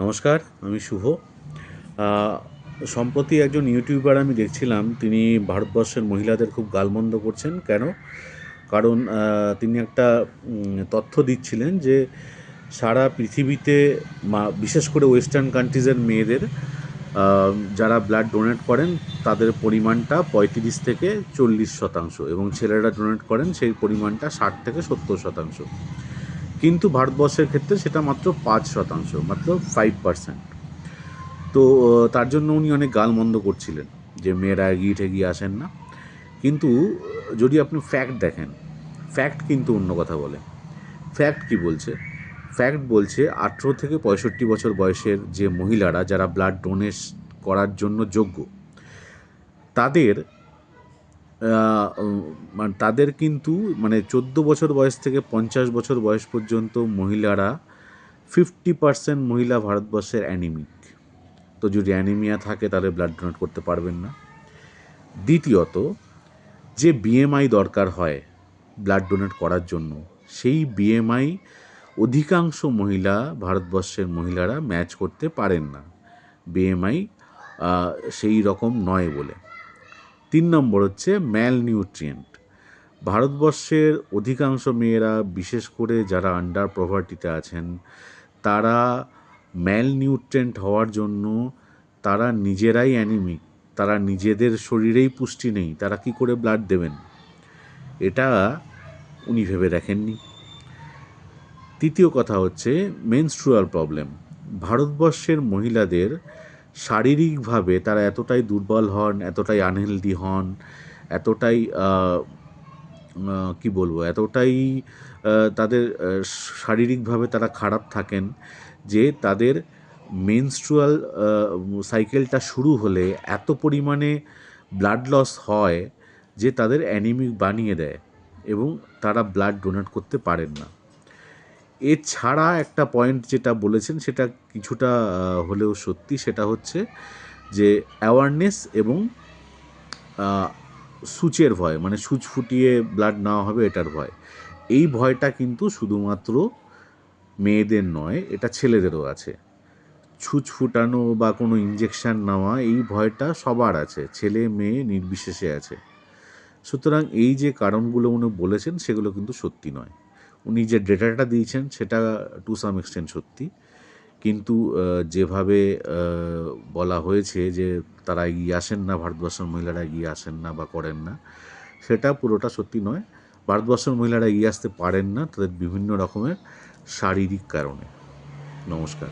নমস্কার, আমি শুভ। সম্প্রতি একজন ইউটিউবার আমি দেখছিলাম, তিনি ভারতবর্ষের মহিলাদের খুব গালমন্দ করছেন। কেন? কারণ তিনি একটা তথ্য দিচ্ছিলেন যে সারা পৃথিবীতে বিশেষ করে ওয়েস্টার্ন কান্ট্রিজের মেয়েদের যারা ব্লাড ডোনেট করেন তাদের পরিমাণটা ৩৫ থেকে ৪০% এবং ছেলেরা ডোনেট করেন সেই পরিমাণটা ৬০ থেকে ৭০%। কিন্তু ভারতবর্ষের ক্ষেত্রে সেটা মাত্র ৫%, মাত্র 5%। তো তার জন্য উনি অনেক গালমন্দ করছিলেন যে মেয়েরা এগিয়ে ঠেগিয়ে আসেন না। কিন্তু যদি আপনি ফ্যাক্ট দেখেন, ফ্যাক্ট কিন্তু অন্য কথা বলে। ফ্যাক্ট কি বলছে? ফ্যাক্ট বলছে ১৮ থেকে ৬৫ বছর বয়সের যে মহিলারা যারা ব্লাড ডোনেট করার জন্য যোগ্য, তাদের তাদের কিন্তু ১৪ বছর বয়স থেকে ৫০ বছর বয়স পর্যন্ত মহিলারা 50% মহিলা ভারতবর্ষের অ্যানিমিক। তো যদি অ্যানিমিয়া থাকে তাহলে ব্লাড ডোনেট করতে পারবেন না। দ্বিতীয়ত, যে বিএমআই দরকার হয় ব্লাড ডোনেট করার জন্য, সেই বিএমআই অধিকাংশ মহিলা ভারতবর্ষের মহিলারা ম্যাচ করতে পারেন না, বিএমআই সেই রকম নয় বলে। ৩ নম্বর হচ্ছে ম্যাল নিউট্রিয়েন্ট। ভারতবর্ষের অধিকাংশ মেয়েরা, বিশেষ করে যারা আন্ডার পভার্টিতে আছেন, তারা ম্যাল নিউট্রিয়েন্ট হওয়ার জন্য তারা নিজেরাই অ্যানিমিক, তারা নিজেদের শরীরেই পুষ্টি নেই, তারা কি করে ব্লাড দেবেন? এটা উনি ভেবে দেখেননি। তৃতীয় কথা হচ্ছে মেনস্ট্রুয়াল প্রবলেম। ভারতবর্ষের মহিলাদের শারীরিকভাবে তারা এতটাই দুর্বল হন, এতটাই আনহেলদি হন, এতটাই কি বলবো, এতটাই তাদের শারীরিকভাবে তারা খারাপ থাকেন যে তাদের মেনস্ট্রুয়াল সাইকেলটা শুরু হলে এত পরিমাণে ব্লাড লস হয় যে তাদের অ্যানিমিক বানিয়ে দেয় এবং তারা ব্লাড ডোনেট করতে পারেন না। এছাড়া একটা পয়েন্ট যেটা বলেছেন সেটা কিছুটা হলেও সত্যি, সেটা হচ্ছে যে অ্যাওয়ারনেস এবং সূচের ভয়, সূচ ফুটিয়ে ব্লাড নেওয়া হবে এটার ভয়। এই ভয়টা কিন্তু শুধুমাত্র মেয়েদের নয়, এটা ছেলেদেরও আছে। ছুঁচ ফুটানো বা কোনো ইঞ্জেকশান নেওয়া, এই ভয়টা সবার আছে, ছেলে মেয়ে নির্বিশেষে আছে। সুতরাং এই যে কারণগুলো উনি বলেছেন সেগুলো কিন্তু সত্যি নয়। উনি যে ডেটাটা দিয়েছেন সেটা টু সাম এক্সটেন্ট সত্যি, কিন্তু যেভাবে বলা হয়েছে যে তারা এগিয়ে আসেন না, ভারতবর্ষের মহিলারা এগিয়ে আসেন না বা করেন না, সেটা পুরোটা সত্যি নয়। ভারতবর্ষের মহিলারা এগিয়ে আসতে পারেন না তাদের বিভিন্ন রকমের শারীরিক কারণে। নমস্কার।